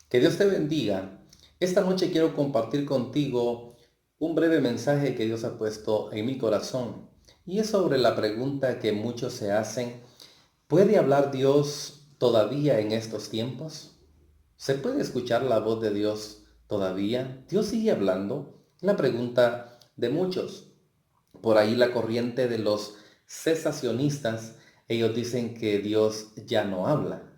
Que Dios te bendiga. Esta noche quiero compartir contigo un breve mensaje que Dios ha puesto en mi corazón. Y es sobre la pregunta que muchos se hacen. ¿Puede hablar Dios todavía en estos tiempos? ¿Se puede escuchar la voz de Dios todavía? ¿Dios sigue hablando? La pregunta de muchos. Por ahí la corriente de los cesacionistas, ellos dicen que Dios ya no habla,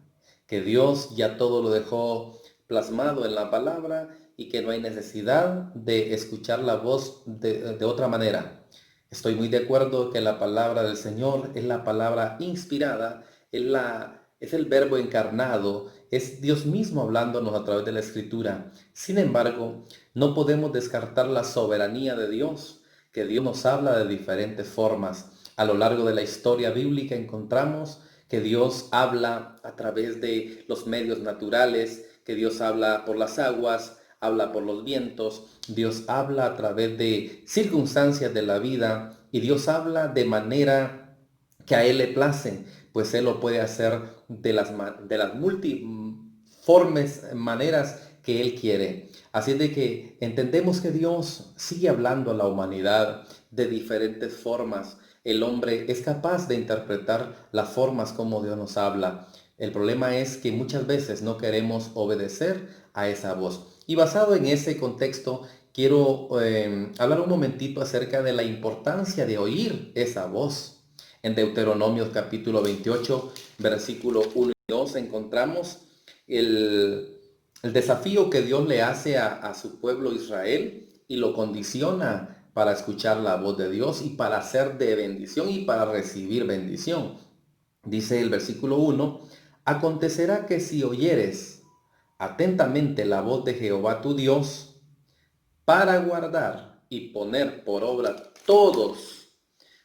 que Dios ya todo lo dejó plasmado en la palabra y que no hay necesidad de escuchar la voz de otra manera. Estoy muy de acuerdo que la palabra del Señor es la palabra inspirada, es el verbo encarnado, es Dios mismo hablándonos a través de la Escritura. Sin embargo, no podemos descartar la soberanía de Dios, que Dios nos habla de diferentes formas. A lo largo de la historia bíblica encontramos que Dios habla a través de los medios naturales, que Dios habla por las aguas, habla por los vientos, Dios habla a través de circunstancias de la vida y Dios habla de manera que a Él le place, pues Él lo puede hacer de las multiformes maneras que Él quiere. Así de que entendemos que Dios sigue hablando a la humanidad de diferentes formas. El hombre es capaz de interpretar las formas como Dios nos habla. El problema es que muchas veces no queremos obedecer a esa voz. Y basado en ese contexto, quiero hablar un momentito acerca de la importancia de oír esa voz. En Deuteronomios capítulo 28, versículo 1 y 2, encontramos el, el desafío que Dios le hace a su pueblo Israel y lo condiciona para escuchar la voz de Dios y para ser de bendición y para recibir bendición. Dice el versículo 1, acontecerá que si oyeres atentamente la voz de Jehová tu Dios para guardar y poner por obra todos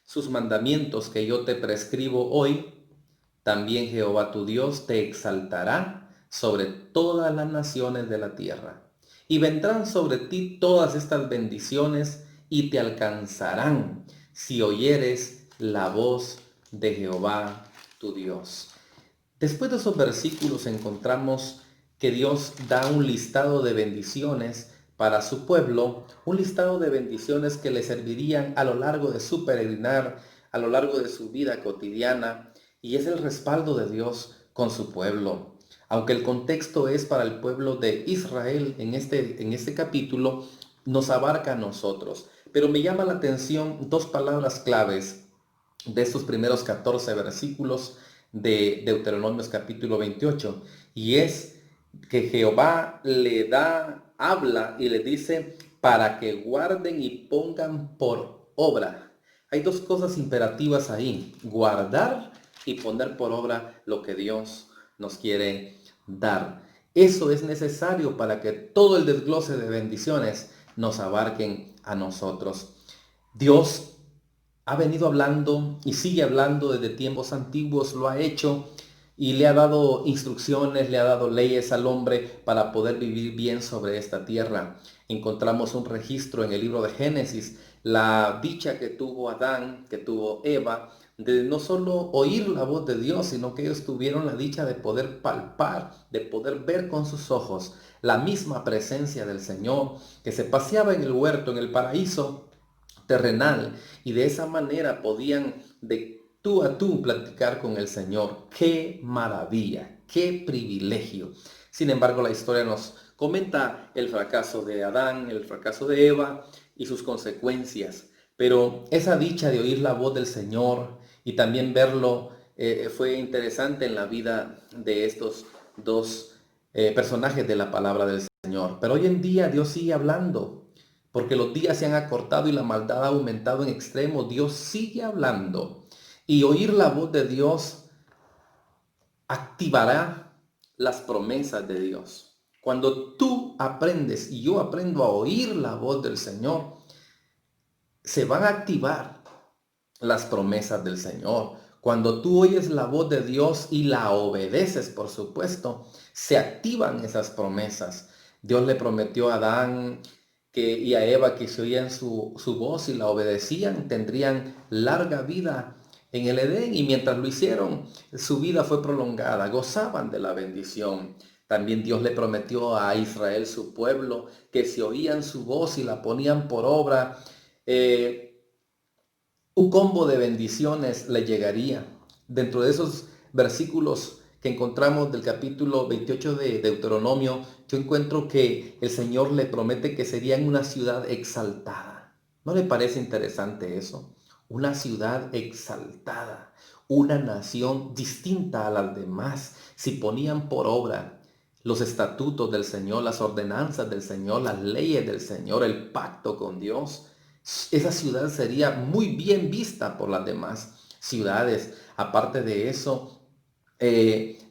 sus mandamientos que yo te prescribo hoy, también Jehová tu Dios te exaltará sobre todas las naciones de la tierra. Y vendrán sobre ti todas estas bendiciones y te alcanzarán si oyeres la voz de Jehová tu Dios. Después de esos versículos encontramos que Dios da un listado de bendiciones para su pueblo, un listado de bendiciones que le servirían a lo largo de su peregrinar, a lo largo de su vida cotidiana, y es el respaldo de Dios con su pueblo. Aunque el contexto es para el pueblo de Israel en este capítulo, nos abarca a nosotros. Pero me llama la atención dos palabras claves de estos primeros 14 versículos de Deuteronomios capítulo 28. Y es que Jehová habla y le dice para que guarden y pongan por obra. Hay dos cosas imperativas ahí: guardar y poner por obra lo que Dios nos quiere dar. Eso es necesario para que todo el desglose de bendiciones nos abarquen a nosotros. Dios ha venido hablando y sigue hablando desde tiempos antiguos, lo ha hecho y le ha dado instrucciones, le ha dado leyes al hombre para poder vivir bien sobre esta tierra. Encontramos un registro en el libro de Génesis, la dicha que tuvo Adán, que tuvo Eva, de no solo oír la voz de Dios, sino que ellos tuvieron la dicha de poder palpar, de poder ver con sus ojos la misma presencia del Señor que se paseaba en el huerto, en el paraíso terrenal, y de esa manera podían de tú a tú platicar con el Señor. ¡Qué maravilla! ¡Qué privilegio! Sin embargo, la historia nos comenta el fracaso de Adán, el fracaso de Eva y sus consecuencias. Pero esa dicha de oír la voz del Señor y también verlo fue interesante en la vida de estos dos personajes de la palabra del Señor. Pero hoy en día Dios sigue hablando, porque los días se han acortado y la maldad ha aumentado en extremo. Dios sigue hablando y oír la voz de Dios activará las promesas de Dios. Cuando tú aprendes y yo aprendo a oír la voz del Señor, se van a activar las promesas del Señor. Cuando tú oyes la voz de Dios y la obedeces, por supuesto, se activan esas promesas. Dios le prometió a Adán y a Eva que si oían su voz y la obedecían, tendrían larga vida en el Edén, y mientras lo hicieron, su vida fue prolongada, gozaban de la bendición. También Dios le prometió a Israel, su pueblo, que si oían su voz y la ponían por obra, eh, un combo de bendiciones le llegaría. Dentro de esos versículos que encontramos del capítulo 28 de Deuteronomio, yo encuentro que el Señor le promete que sería en una ciudad exaltada. ¿No le parece interesante eso? Una ciudad exaltada, una nación distinta a las demás, si ponían por obra los estatutos del Señor, las ordenanzas del Señor, las leyes del Señor, el pacto con Dios. Esa ciudad sería muy bien vista por las demás ciudades. Aparte de eso,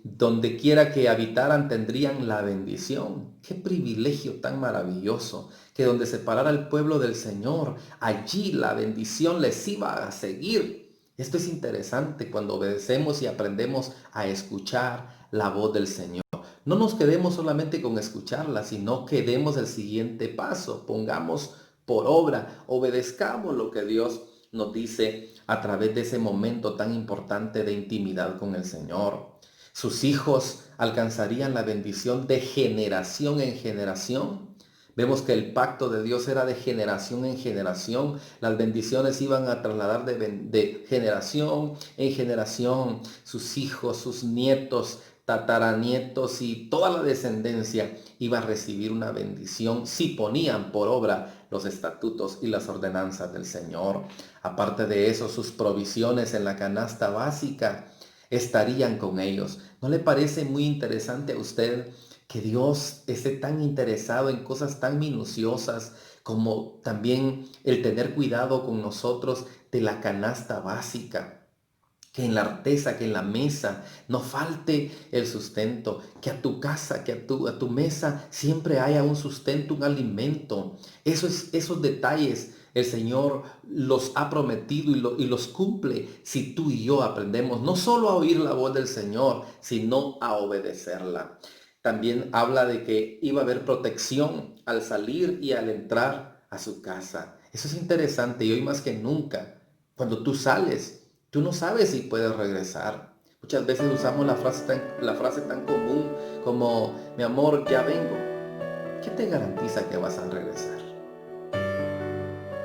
donde quiera que habitaran tendrían la bendición. Qué privilegio tan maravilloso, que donde se parara el pueblo del Señor, allí la bendición les iba a seguir. Esto es interesante cuando obedecemos y aprendemos a escuchar la voz del Señor. No nos quedemos solamente con escucharla, sino que demos el siguiente paso, pongamos por obra, obedezcamos lo que Dios nos dice a través de ese momento tan importante de intimidad con el Señor. Sus hijos alcanzarían la bendición de generación en generación. Vemos que el pacto de Dios era de generación en generación. Las bendiciones iban a trasladar de generación en generación. Sus hijos, sus nietos, tataranietos y toda la descendencia iba a recibir una bendición si ponían por obra los estatutos y las ordenanzas del Señor. Aparte de eso, sus provisiones en la canasta básica estarían con ellos. ¿No le parece muy interesante a usted que Dios esté tan interesado en cosas tan minuciosas como también el tener cuidado con nosotros de la canasta básica? Que en la arteza, que en la mesa no falte el sustento, que a tu casa, que a tu mesa siempre haya un sustento, un alimento. Esos detalles el Señor los ha prometido y los cumple si tú y yo aprendemos no solo a oír la voz del Señor, sino a obedecerla. También habla de que iba a haber protección al salir y al entrar a su casa. Eso es interesante y hoy más que nunca, cuando tú sales, tú no sabes si puedes regresar. Muchas veces usamos la frase tan común como, mi amor, ya vengo. ¿Qué te garantiza que vas a regresar?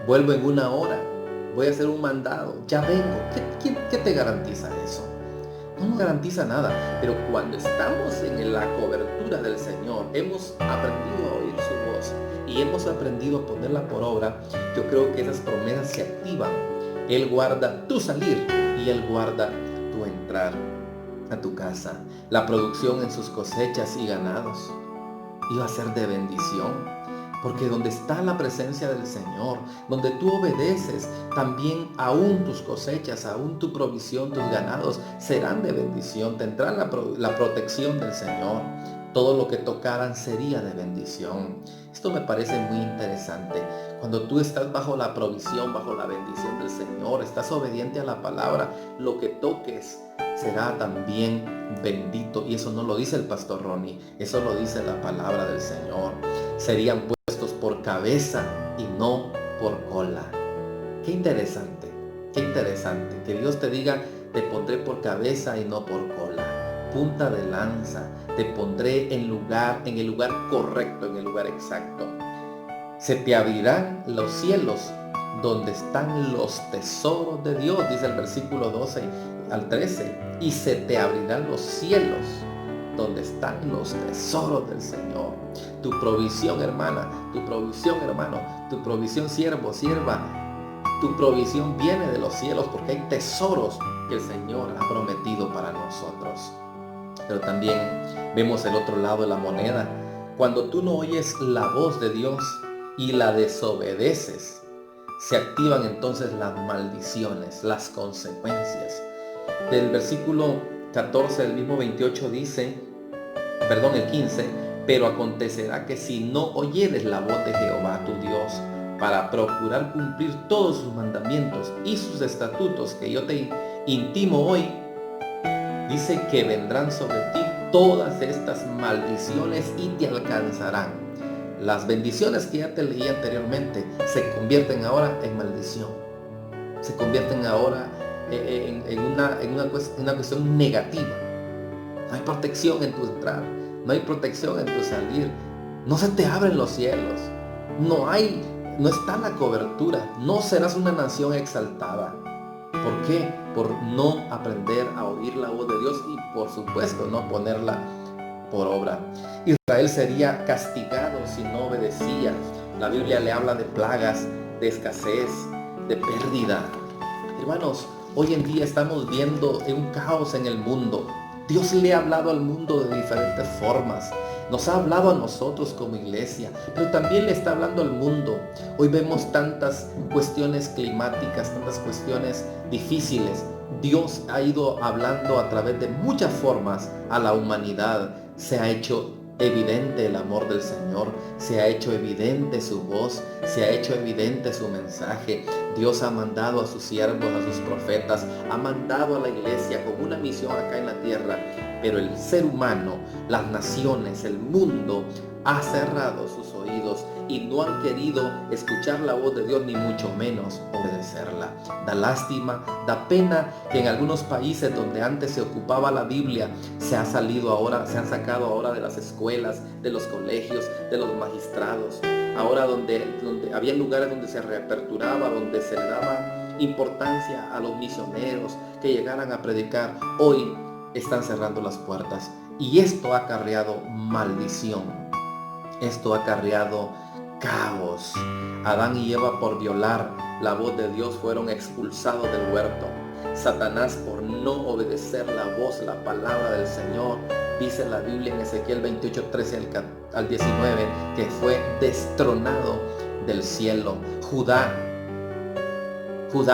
Vuelvo en una hora. Voy a hacer un mandado. Ya vengo. ¿Qué te garantiza eso? No nos garantiza nada. Pero cuando estamos en la cobertura del Señor, hemos aprendido a oír su voz y hemos aprendido a ponerla por obra, yo creo que esas promesas se activan. Él guarda tu salir y Él guarda tu entrar a tu casa. La producción en sus cosechas y ganados iba a ser de bendición. Porque donde está la presencia del Señor, donde tú obedeces, también aún tus cosechas, aún tu provisión, tus ganados serán de bendición. Tendrán la protección del Señor. Todo lo que tocaran sería de bendición. Esto me parece muy interesante. Cuando tú estás bajo la provisión, bajo la bendición del Señor, estás obediente a la palabra, lo que toques será también bendito. Y eso no lo dice el pastor Ronnie, eso lo dice la palabra del Señor. Serían puestos por cabeza y no por cola. Qué interesante, que Dios te diga, te pondré por cabeza y no por cola. Punta de lanza, te pondré en el lugar correcto, en el lugar exacto. Se te abrirán los cielos donde están los tesoros de Dios, dice el versículo 12 al 13. Y se te abrirán los cielos donde están los tesoros del Señor. Tu provisión, hermana, tu provisión, hermano, tu provisión, siervo, sierva, tu provisión viene de los cielos porque hay tesoros que el Señor ha prometido para nosotros. Pero también vemos el otro lado de la moneda. Cuando tú no oyes la voz de Dios y la desobedeces, se activan entonces las maldiciones, las consecuencias. Del versículo 14 del mismo 28 dice, el 15, pero acontecerá que si no oyeres la voz de Jehová tu Dios, para procurar cumplir todos sus mandamientos y sus estatutos que yo te intimo hoy, dice que vendrán sobre ti todas estas maldiciones y te alcanzarán. Las bendiciones que ya te leí anteriormente se convierten ahora en maldición. Se convierten ahora en una cuestión negativa. No hay protección en tu entrar, no hay protección en tu salir, no se te abren los cielos, no está la cobertura, no serás una nación exaltada. ¿Por qué? Por no aprender a oír la voz de Dios y por supuesto no ponerla por obra. Israel sería castigado si no obedecía. La Biblia le habla de plagas, de escasez, de pérdida. Hermanos, hoy en día estamos viendo un caos en el mundo. Dios le ha hablado al mundo de diferentes formas. Nos ha hablado a nosotros como iglesia, pero también le está hablando al mundo. Hoy vemos tantas cuestiones climáticas, tantas cuestiones difíciles. Dios ha ido hablando a través de muchas formas a la humanidad. Se ha hecho evidente el amor del Señor, se ha hecho evidente su voz, se ha hecho evidente su mensaje. Dios ha mandado a sus siervos, a sus profetas, ha mandado a la iglesia con una misión acá en la tierra, pero el ser humano, las naciones, el mundo ha cerrado sus oídos y no han querido escuchar la voz de Dios, ni mucho menos obedecerla. Da lástima, da pena que en algunos países donde antes se ocupaba la Biblia, se han sacado ahora de las escuelas, de los colegios, de los magistrados. Ahora donde había lugares donde se reaperturaba, donde se le daba importancia a los misioneros que llegaran a predicar, hoy están cerrando las puertas. Y esto ha acarreado maldición. Esto ha acarreado caos. Adán y Eva, por violar la voz de Dios, fueron expulsados del huerto. Satanás, por no obedecer la voz, la palabra del Señor, dice la Biblia en Ezequiel 28, 13 al 19, que fue destronado del cielo. Judá,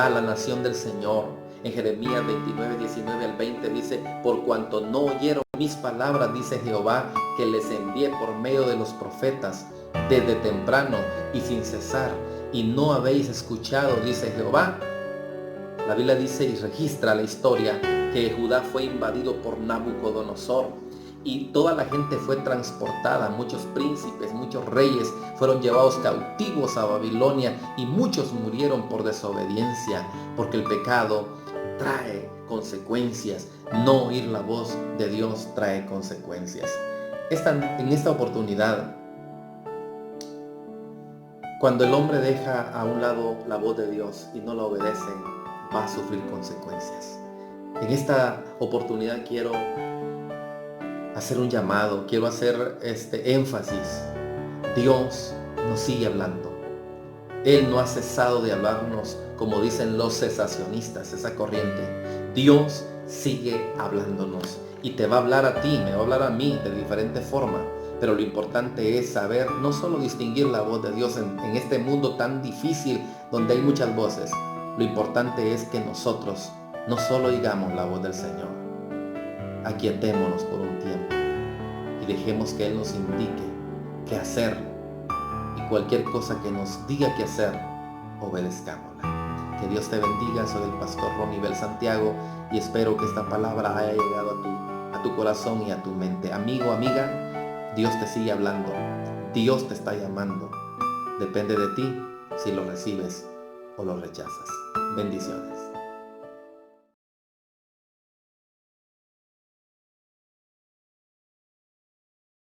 la nación del Señor. En Jeremías 29, 19 al 20 dice: por cuanto no oyeron mis palabras, dice Jehová, que les envié por medio de los profetas desde temprano y sin cesar, y no habéis escuchado, dice Jehová. La Biblia dice y registra la historia que Judá fue invadido por Nabucodonosor y toda la gente fue transportada. Muchos príncipes, muchos reyes fueron llevados cautivos a Babilonia y muchos murieron por desobediencia, porque el pecado trae consecuencias. No oír la voz de Dios trae consecuencias. En esta oportunidad, cuando el hombre deja a un lado la voz de Dios y no la obedece, va a sufrir consecuencias. En esta oportunidad quiero hacer un llamado, quiero hacer énfasis. Dios nos sigue hablando. Él no ha cesado de hablarnos, como dicen los cesacionistas, esa corriente. Dios sigue hablándonos y te va a hablar a ti, me va a hablar a mí de diferente forma. Pero lo importante es saber no solo distinguir la voz de Dios en este mundo tan difícil donde hay muchas voces. Lo importante es que nosotros no solo oigamos la voz del Señor, aquietémonos por un tiempo y dejemos que Él nos indique qué hacer, y cualquier cosa que nos diga qué hacer, obedezcámosla. Que Dios te bendiga. Soy el pastor Ronibel Santiago y espero que esta palabra haya llegado a tu corazón y a tu mente. Amigo, amiga, Dios te sigue hablando, Dios te está llamando. Depende de ti si lo recibes o lo rechazas. Bendiciones.